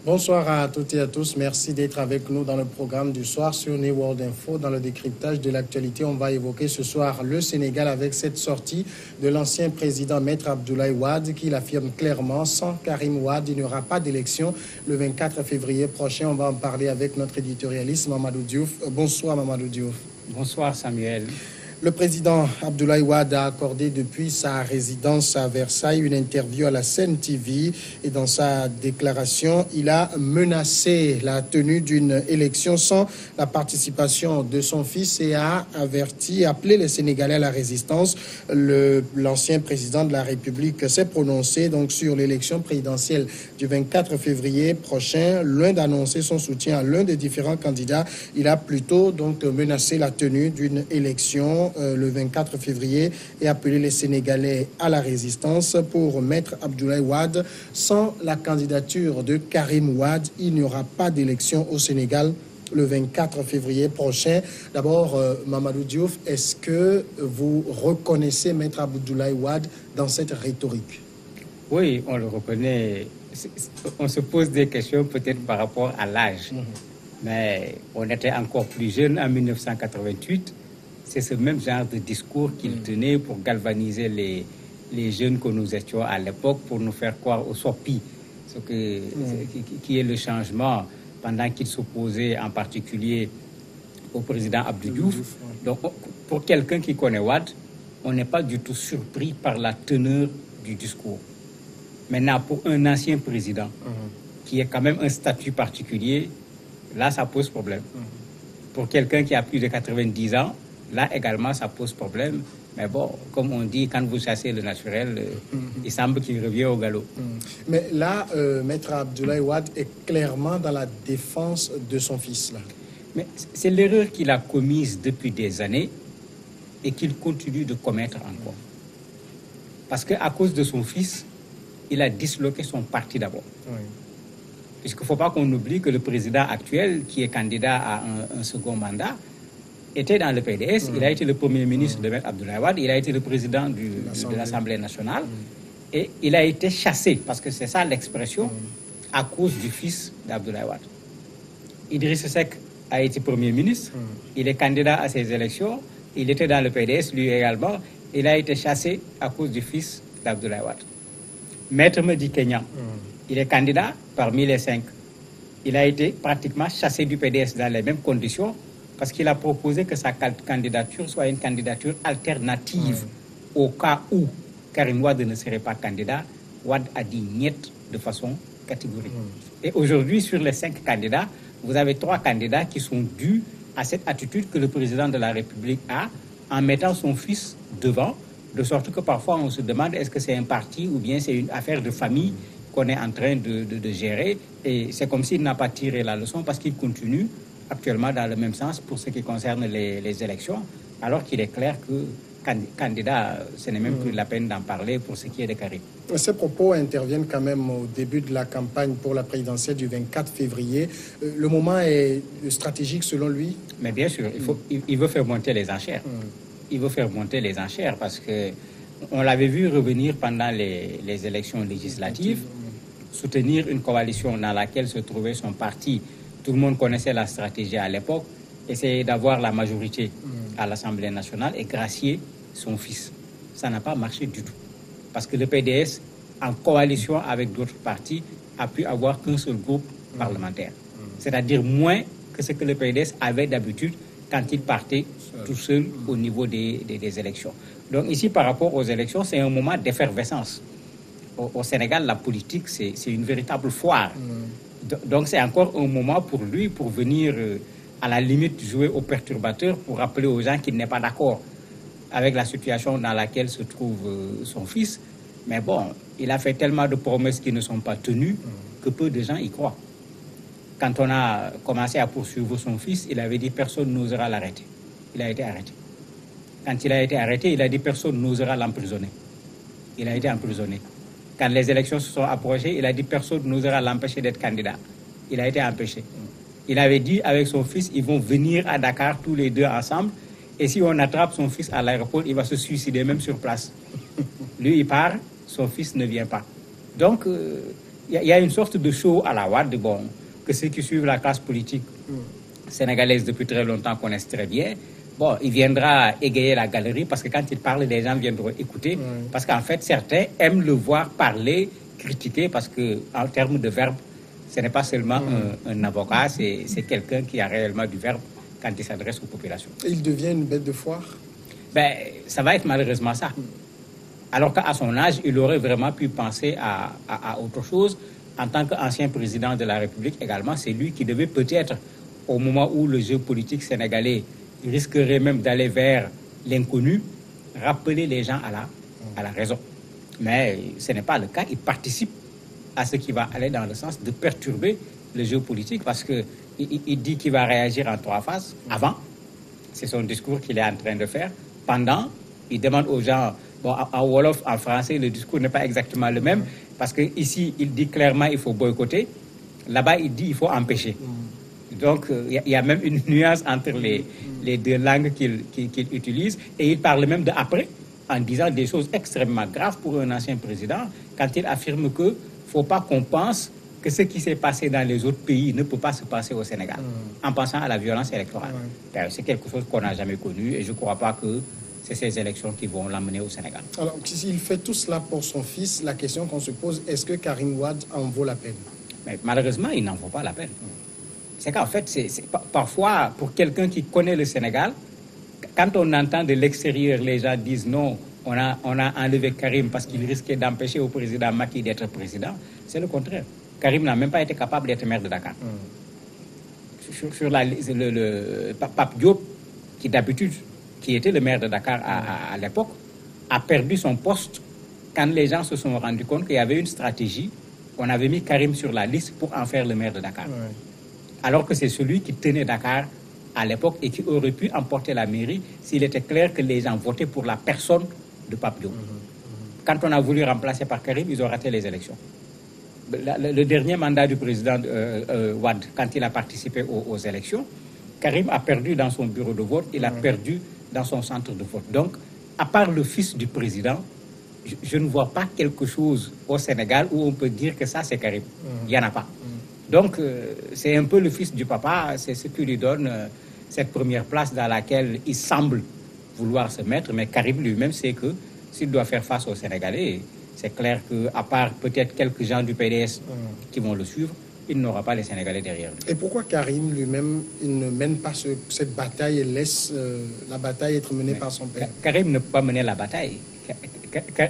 Bonsoir à toutes et à tous. Merci d'être avec nous dans le programme du soir sur New World Info. Dans le décryptage de l'actualité, on va évoquer ce soir le Sénégal avec cette sortie de l'ancien président Maître Abdoulaye Wade qui l'affirme clairement, sans Karim Wade, il n'y aura pas d'élection le 24 février prochain. On va en parler avec notre éditorialiste Mamadou Diouf. Bonsoir Mamadou Diouf. Bonsoir Samuel. Le président Abdoulaye Wade a accordé depuis sa résidence à Versailles une interview à la Sen TV et dans sa déclaration, il a menacé la tenue d'une élection sans la participation de son fils et a appelé les Sénégalais à la résistance. L'ancien président de la République s'est prononcé donc sur l'élection présidentielle du 24 février prochain. Loin d'annoncer son soutien à l'un des différents candidats, il a plutôt donc menacé la tenue d'une élection le 24 février et appeler les Sénégalais à la résistance pour Maître Abdoulaye Wade. Sans la candidature de Karim Wade, il n'y aura pas d'élection au Sénégal le 24 février prochain. D'abord, Mamadou Diouf, est-ce que vous reconnaissez Maître Abdoulaye Wade dans cette rhétorique? Oui, on le reconnaît. On se pose des questions peut-être par rapport à l'âge. Mais on était encore plus jeune en 1988. C'est ce même genre de discours qu'il tenait pour galvaniser les jeunes que nous étions à l'époque, pour nous faire croire au SOPI, qui est le changement pendant qu'il s'opposait en particulier au président Abdou Diouf. Donc, pour quelqu'un qui connaît Wade, on n'est pas du tout surpris par la teneur du discours. Maintenant, pour un ancien président, qui est quand même un statut particulier, là, ça pose problème. Pour quelqu'un qui a plus de 90 ans, là également, ça pose problème. Mais bon, comme on dit, quand vous chassez le naturel, il semble qu'il revient au galop. Mais là, Maître Abdoulaye Wade est clairement dans la défense de son fils. Là. Mais c'est l'erreur qu'il a commise depuis des années et qu'il continue de commettre encore. Parce qu'à cause de son fils, il a disloqué son parti d'abord. Oui. Puisqu'il ne faut pas qu'on oublie que le président actuel, qui est candidat à un second mandat, était dans le PDS, il a été le premier ministre de Maître Abdoulaye Wade, il a été le président de l'Assemblée nationale, et il a été chassé, parce que c'est ça l'expression, à cause du fils d'Abdoulaye Wade. Idriss Seck a été premier ministre, il est candidat à ces élections, il était dans le PDS, lui également, il a été chassé à cause du fils d'Abdoulaye Wade. Maître Madi Kenya, il est candidat parmi les 5. Il a été pratiquement chassé du PDS dans les mêmes conditions, parce qu'il a proposé que sa candidature soit une candidature alternative au cas où Karim Wade ne serait pas candidat. Wade a dit niet de façon catégorique. Et aujourd'hui, sur les 5 candidats, vous avez 3 candidats qui sont dus à cette attitude que le président de la République a en mettant son fils devant, de sorte que parfois on se demande est-ce que c'est un parti ou bien c'est une affaire de famille qu'on est en train de gérer. Et c'est comme s'il n'a pas tiré la leçon parce qu'il continue actuellement dans le même sens pour ce qui concerne les élections, alors qu'il est clair que candidat, ce n'est même plus la peine d'en parler pour ce qui est de Karim. Ces propos interviennent quand même au début de la campagne pour la présidentielle du 24 février. Le moment est stratégique selon lui? Mais bien sûr, il veut faire monter les enchères. Il veut faire monter les enchères parce qu'on l'avait vu revenir pendant les élections législatives, soutenir une coalition dans laquelle se trouvait son parti. Tout le monde connaissait la stratégie à l'époque, essayer d'avoir la majorité à l'Assemblée nationale et gracier son fils. Ça n'a pas marché du tout. Parce que le PDS, en coalition avec d'autres partis, a pu avoir qu'un seul groupe parlementaire. C'est-à-dire moins que ce que le PDS avait d'habitude quand il partait tout seul au niveau des élections. Donc ici, par rapport aux élections, c'est un moment d'effervescence. Au Sénégal, la politique, c'est une véritable foire. Donc c'est encore un moment pour lui pour venir à la limite jouer au perturbateur pour rappeler aux gens qu'il n'est pas d'accord avec la situation dans laquelle se trouve son fils. Mais bon, il a fait tellement de promesses qui ne sont pas tenues que peu de gens y croient. Quand on a commencé à poursuivre son fils, il avait dit personne n'osera l'arrêter. Il a été arrêté. Quand il a été arrêté, il a dit personne n'osera l'emprisonner. Il a été emprisonné. Quand les élections se sont approchées, il a dit personne n'osera l'empêcher d'être candidat. Il a été empêché. Il avait dit avec son fils, ils vont venir à Dakar tous les deux ensemble. Et si on attrape son fils à l'aéroport, il va se suicider même sur place. Lui, il part, son fils ne vient pas. Donc, y a une sorte de show à la Wade, bon, que ceux qui suivent la classe politique sénégalaise depuis très longtemps connaissent très bien. Bon, il viendra égayer la galerie parce que quand il parle, les gens viendront écouter. Parce qu'en fait, certains aiment le voir parler, critiquer, parce qu'en termes de verbe, ce n'est pas seulement un avocat, c'est quelqu'un qui a réellement du verbe quand il s'adresse aux populations. Et il devient une bête de foire? Ben, ça va être malheureusement ça. Alors qu'à son âge, il aurait vraiment pu penser à autre chose. En tant qu'ancien président de la République également, c'est lui qui devait peut-être, au moment où le jeu politique sénégalais risquerait même d'aller vers l'inconnu, rappeler les gens à la raison. Mais ce n'est pas le cas. Il participe à ce qui va aller dans le sens de perturber le jeu politique parce qu'il dit qu'il va réagir en 3 phases. Avant, c'est son discours qu'il est en train de faire. Pendant, il demande aux gens, bon, en Wolof, en français, le discours n'est pas exactement le même parce qu'ici, il dit clairement il faut boycotter. Là-bas, il dit il faut empêcher. Donc, il y a même une nuance entre les deux langues qu'il utilise. Et il parle même de après, en disant des choses extrêmement graves pour un ancien président, quand il affirme qu'il ne faut pas qu'on pense que ce qui s'est passé dans les autres pays ne peut pas se passer au Sénégal, en pensant à la violence électorale. C'est quelque chose qu'on n'a jamais connu et je ne crois pas que c'est ces élections qui vont l'amener au Sénégal. Alors, s'il fait tout cela pour son fils, la question qu'on se pose, est-ce que Karim Wade en vaut la peine? Mais malheureusement, il n'en vaut pas la peine. C'est qu'en fait, parfois, pour quelqu'un qui connaît le Sénégal, quand on entend de l'extérieur, les gens disent non, on a enlevé Karim parce qu'il risquait d'empêcher au président Macky d'être président, c'est le contraire. Karim n'a même pas été capable d'être maire de Dakar. Sur le Pape Diop, qui d'habitude, qui était le maire de Dakar à l'époque, a perdu son poste quand les gens se sont rendus compte qu'il y avait une stratégie. On avait mis Karim sur la liste pour en faire le maire de Dakar. Alors que c'est celui qui tenait Dakar à l'époque et qui aurait pu emporter la mairie s'il était clair que les gens votaient pour la personne de Pape Diop. Quand on a voulu remplacer par Karim, ils ont raté les élections. Le dernier mandat du président Wade, quand il a participé aux élections, Karim a perdu dans son bureau de vote, il a perdu dans son centre de vote. Donc, à part le fils du président, je ne vois pas quelque chose au Sénégal où on peut dire que ça, c'est Karim. Il n'y en a pas. Donc, c'est un peu le fils du papa, c'est ce qui lui donne cette première place dans laquelle il semble vouloir se mettre. Mais Karim lui-même sait que s'il doit faire face aux Sénégalais, c'est clair qu'à part peut-être quelques gens du PDS qui vont le suivre, il n'aura pas les Sénégalais derrière lui. Et pourquoi Karim lui-même, il ne mène pas cette bataille et laisse la bataille être menée par son père? Karim ne peut pas mener la bataille.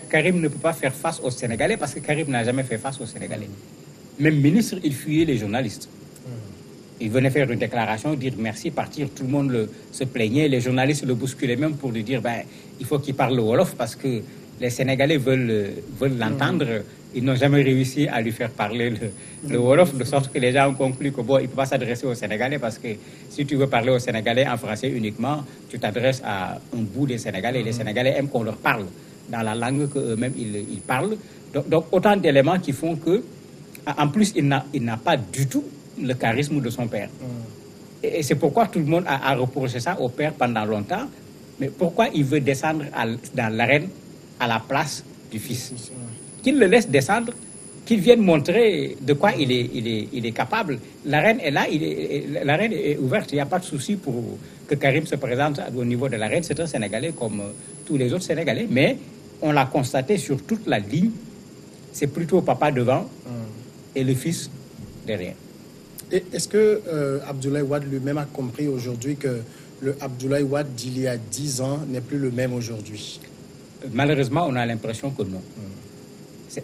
Karim ne peut pas faire face aux Sénégalais parce que Karim n'a jamais fait face aux Sénégalais. Même ministre, il fuyait les journalistes. Il venait faire une déclaration, dire merci, partir. Tout le monde se plaignait. Les journalistes le bousculaient même pour lui dire il faut qu'il parle le Wolof parce que les Sénégalais veulent l'entendre. Ils n'ont jamais réussi à lui faire parler le Wolof, de sorte que les gens ont conclu que il ne peut pas s'adresser aux Sénégalais parce que si tu veux parler aux Sénégalais en français uniquement, tu t'adresses à un bout des Sénégalais. Les Sénégalais aiment qu'on leur parle dans la langue qu'eux-mêmes ils parlent. Donc autant d'éléments qui font que en plus, il n'a pas du tout le charisme de son père. Et c'est pourquoi tout le monde a reproché ça au père pendant longtemps. Mais pourquoi il veut descendre dans l'arène à la place du fils? Qu'il le laisse descendre, qu'il vienne montrer de quoi il est capable. L'arène est là, l'arène est ouverte. Il n'y a pas de souci pour que Karim se présente au niveau de l'arène. C'est un Sénégalais comme tous les autres Sénégalais. Mais on l'a constaté sur toute la ligne. C'est plutôt papa devant et le fils derrière. Et est-ce que Abdoulaye Wade lui-même a compris aujourd'hui que le Abdoulaye Wade d'il y a 10 ans n'est plus le même aujourd'hui? Malheureusement, on a l'impression que non.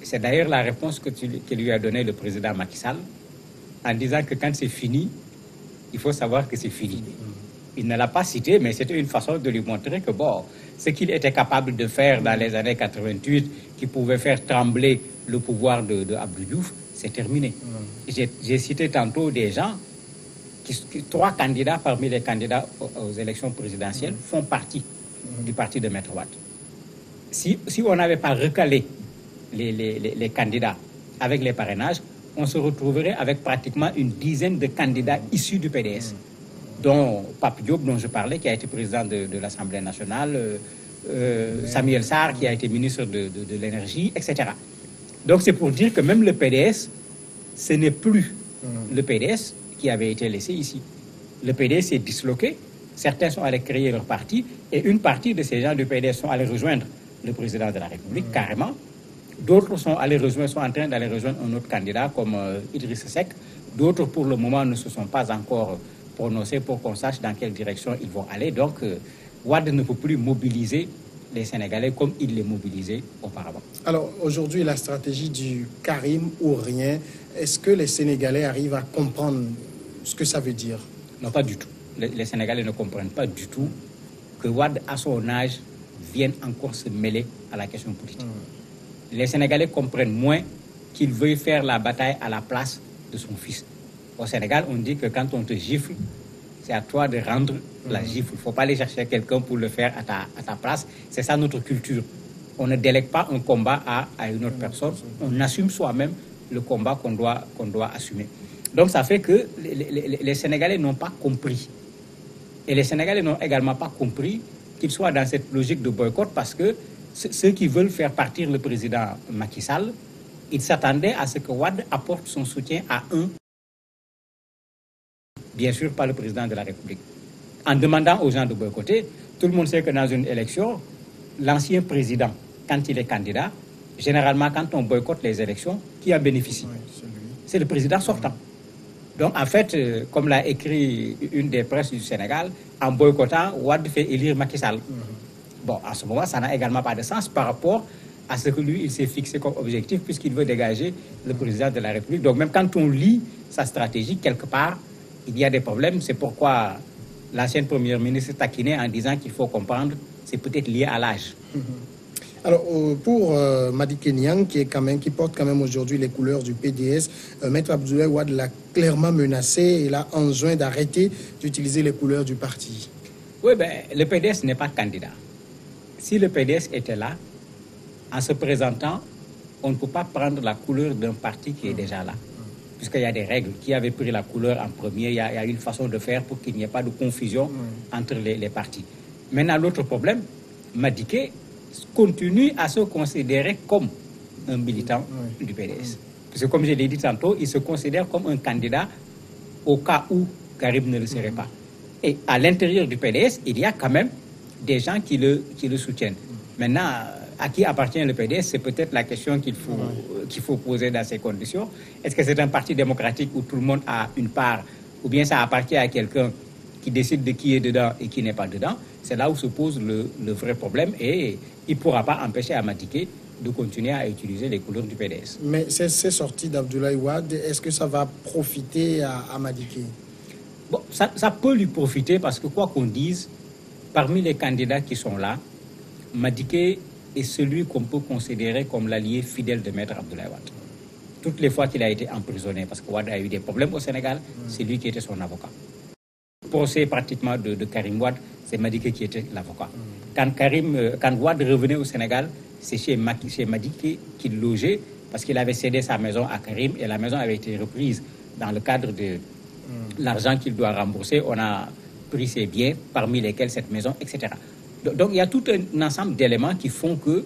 C'est d'ailleurs la réponse que lui a donnée le président Macky Sall en disant que quand c'est fini, il faut savoir que c'est fini. Il ne l'a pas cité, mais c'était une façon de lui montrer que ce qu'il était capable de faire dans les années 88, qui pouvait faire trembler le pouvoir de Abdou Diouf, c'est terminé. J'ai cité tantôt des gens, 3 candidats parmi les candidats aux élections présidentielles font partie du parti de Maître Wade. Si on n'avait pas recalé les candidats avec les parrainages, on se retrouverait avec pratiquement une dizaine de candidats issus du PDS, dont Pape Diop, dont je parlais, qui a été président de l'Assemblée nationale, Samuel Sarr, qui a été ministre de l'énergie, etc. Donc c'est pour dire que même le PDS ce n'est plus le PDS qui avait été laissé ici. Le PDS est disloqué, certains sont allés créer leur parti, et une partie de ces gens du PDS sont allés rejoindre le président de la République, carrément. D'autres sont en train d'aller rejoindre un autre candidat comme Idriss Seck. D'autres, pour le moment, ne se sont pas encore prononcés pour qu'on sache dans quelle direction ils vont aller. Donc, Wade ne peut plus mobiliser les Sénégalais comme il les mobilisait auparavant. Alors, aujourd'hui, la stratégie du Karim ou rien, est-ce que les Sénégalais arrivent à comprendre ce que ça veut dire? Non, pas du tout. Les Sénégalais ne comprennent pas du tout que Wade, à son âge, vienne encore se mêler à la question politique. Les Sénégalais comprennent moins qu'il veuille faire la bataille à la place de son fils. Au Sénégal, on dit que quand on te gifle, c'est à toi de rendre la gifle. Il ne faut pas aller chercher quelqu'un pour le faire à ta place. C'est ça notre culture. On ne délègue pas un combat à une autre personne. On assume soi-même le combat qu'on doit assumer. Donc ça fait que les Sénégalais n'ont pas compris. Et les Sénégalais n'ont également pas compris qu'ils soient dans cette logique de boycott parce que ceux qui veulent faire partir le président Macky Sall, ils s'attendaient à ce que Wade apporte son soutien à bien sûr pas le président de la République. En demandant aux gens de boycotter, tout le monde sait que dans une élection, l'ancien président, quand il est candidat, généralement quand on boycotte les élections, qui en bénéficie? C'est le président sortant. Donc en fait, comme l'a écrit une des presses du Sénégal, en boycottant, Wade fait élire Macky Sall. Bon, à ce moment, ça n'a également pas de sens par rapport à ce que lui, il s'est fixé comme objectif puisqu'il veut dégager le président de la République. Donc même quand on lit sa stratégie, quelque part, il y a des problèmes. C'est pourquoi l'ancienne première ministre taquinait en disant qu'il faut comprendre, c'est peut-être lié à l'âge. Alors, pour Madické Niang, qui porte quand même aujourd'hui les couleurs du PDS, Maître Abdoulaye Wade l'a clairement menacé et l'a enjoint d'arrêter d'utiliser les couleurs du parti. Oui, le PDS n'est pas candidat. Si le PDS était là, en se présentant, on ne peut pas prendre la couleur d'un parti qui est déjà là. Puisqu'il y a des règles. Qui avait pris la couleur en premier, il y a une façon de faire pour qu'il n'y ait pas de confusion entre les partis. Maintenant, l'autre problème, Madické continue à se considérer comme un militant du PDS. Parce que comme je l'ai dit tantôt, il se considère comme un candidat au cas où Karim ne le serait pas. Et à l'intérieur du PDS, il y a quand même des gens qui le soutiennent. Maintenant, à qui appartient le PDS, c'est peut-être la question qu'il faut poser dans ces conditions. Est-ce que c'est un parti démocratique où tout le monde a une part, ou bien ça appartient à quelqu'un qui décide de qui est dedans et qui n'est pas dedans? C'est là où se pose le vrai problème et il ne pourra pas empêcher à Madické de continuer à utiliser les couleurs du PDS. Mais ces sorties d'Abdoulaye Wade, est-ce que ça va profiter à Madické? Bon, ça peut lui profiter parce que quoi qu'on dise, parmi les candidats qui sont là, Madické est celui qu'on peut considérer comme l'allié fidèle de Maître Abdoulaye Wade. Toutes les fois qu'il a été emprisonné, parce que Wade a eu des problèmes au Sénégal, c'est lui qui était son avocat. Le procès pratiquement de Karim Wade, c'est Madické qui était l'avocat. Quand Wade revenait au Sénégal, c'est chez Madické qu'il logeait parce qu'il avait cédé sa maison à Karim et la maison avait été reprise dans le cadre de l'argent qu'il doit rembourser. On a pris ses biens, parmi lesquels cette maison, etc. Donc il y a tout un ensemble d'éléments qui font que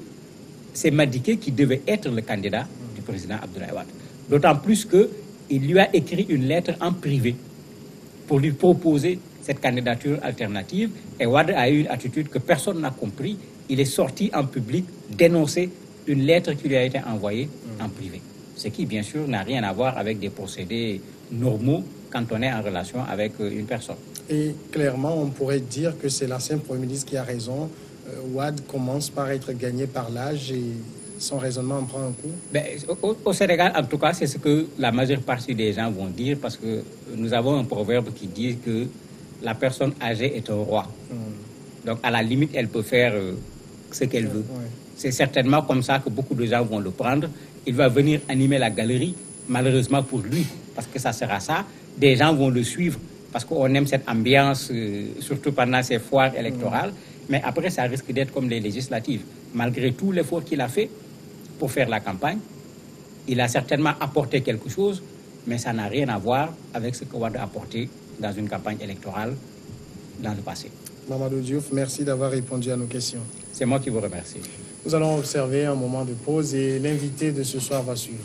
c'est Madické qui devait être le candidat du président Abdoulaye Wade. D'autant plus qu'il lui a écrit une lettre en privé pour lui proposer cette candidature alternative. Et Wade a eu une attitude que personne n'a compris. Il est sorti en public dénoncer une lettre qui lui a été envoyée en privé. Ce qui, bien sûr, n'a rien à voir avec des procédés normaux quand on est en relation avec une personne. Et clairement, on pourrait dire que c'est l'ancien Premier ministre qui a raison. Wade commence par être gagné par l'âge et son raisonnement en prend un coup. Au Sénégal, en tout cas, c'est ce que la majeure partie des gens vont dire parce que nous avons un proverbe qui dit que la personne âgée est un roi. Donc, à la limite, elle peut faire ce qu'elle veut. C'est certainement comme ça que beaucoup de gens vont le prendre. Il va venir animer la galerie, malheureusement pour lui, parce que ça sera ça. Des gens vont le suivre parce qu'on aime cette ambiance, surtout pendant ces foires électorales. Mais après, ça risque d'être comme les législatives. Malgré tout l'effort qu'il a fait pour faire la campagne, il a certainement apporté quelque chose, mais ça n'a rien à voir avec ce que Wade a apporté dans une campagne électorale dans le passé. Mamadou Diouf, merci d'avoir répondu à nos questions. C'est moi qui vous remercie. Nous allons observer un moment de pause et l'invité de ce soir va suivre.